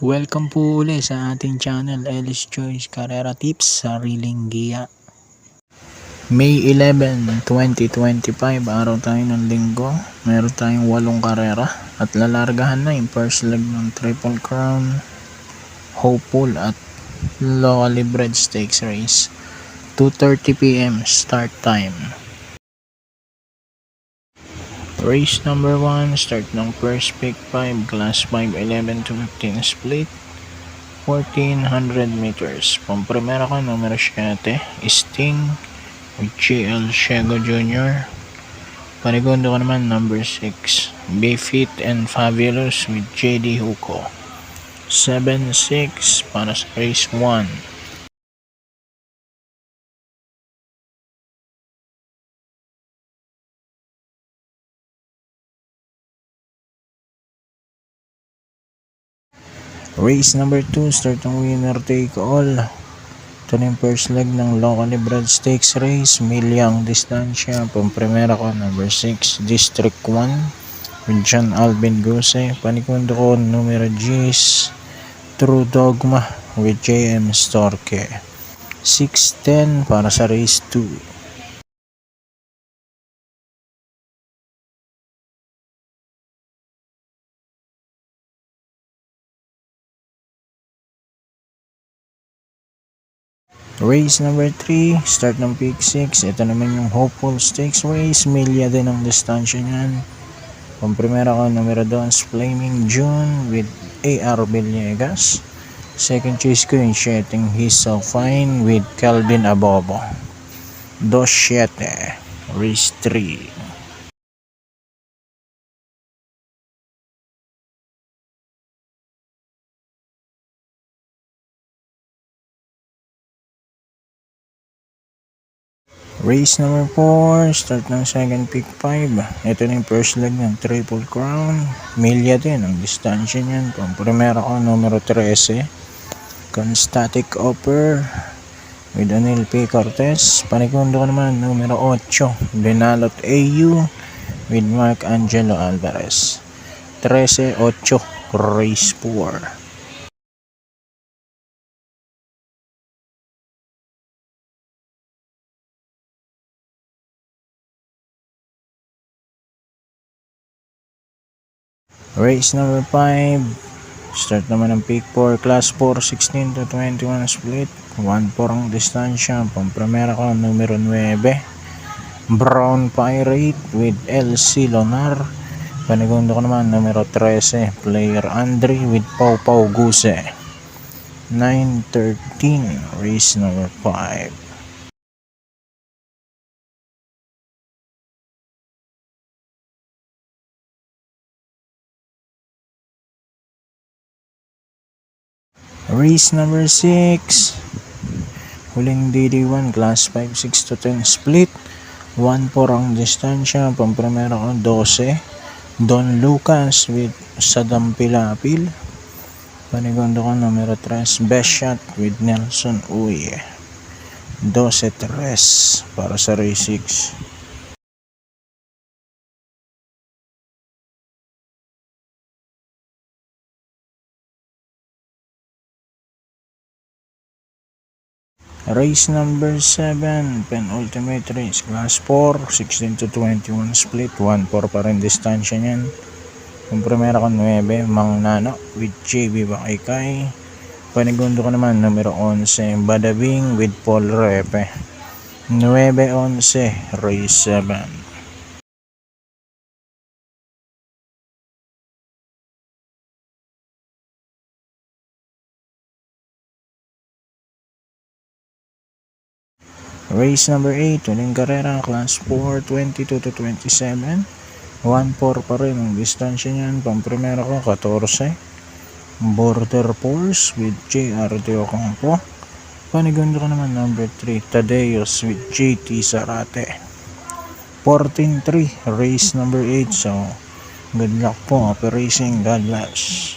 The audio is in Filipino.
Welcome po ulit sa ating channel, Ellis Choice Carrera Tips, Sariling Giya. May 11, 2025, araw tayo ng linggo. Meron tayong 8 karera at lalargahan na yung first leg ng Triple Crown, Hopeful at locally bred stakes race. 2:30 PM start time. Race number 1, start ng first pick 5, class 5, 11 to 15 split. 1400 meters. Pampremera ko, numero 7, Sting with GL Shego Jr. Panigundo ko naman, number 6, Be Fit and Fabulous with JD Huko. 7-6 para sa race 1. Race number 2, start ng winner take all. Ito na yung first leg ng locally bred stakes race. Milyang distansya. Pampremera ko, number 6, District 1 with John Alvin Guse. Panikundo ko, numero G's, True Dogma with JM Storke. 6-10 para sa race 2. Race number 3, start ng pick 6. Ito naman yung Hopeful Stakes race. Milya din ang distansya niyan. Pampremera ko, numero 2, Flaming June with AR Villegas. Second choice ko yung Sheting He's So Fine with Calvin Abobo. 2-7, race 3. Race number 4, start ng second pick 5. Ito na yung first leg ng Triple Crown. Milya din ang distansya niyan. Pampremera ko, numero 13, Constatic Offer with Anil P. Cortez. Panikundo ko naman, numero 8, Benalot AU with Mark Angelo Alvarez. 13-8, race 4. Race number 5, start naman ng pick 4, class 4, 16 to 21 split. 1-4 ang distansya. Pampremera ko, numero 9, Brown Pirate with LC Lonar. Panigundo ko naman, numero 13, Player Andre with Pau Pau Guse. 9-13, race number 5. Race number 6, huling DD1, class 5, 6 to 10 split. 1-4 ang distansya. Pampremera ko, 12, Don Lucas with Sadam Pilapil. Panigundo ko, numero 3, Best Shot with Nelson Uy. 12-3 para sa race 6. Race number 7, penultimate race, class 4, 16 to 21 split. 1-4 pa rin distansya niyan. Yung primera ko, 9, Mang Nano with JB Bakaykay. Panigundo ko naman, numero 11, Badabing with Paul Repe. 9-11, race 7. Race number 8, huling karera, class 4, 22 to 27. 1-4 pa rin ang distansya niyan. Pampremera ko, 14, Border Force with JR De Ocampo. Panigundo ko naman, number 3, Tadeus with JT Sarate. 14-3, race number 8. So, good luck po, Operation God bless.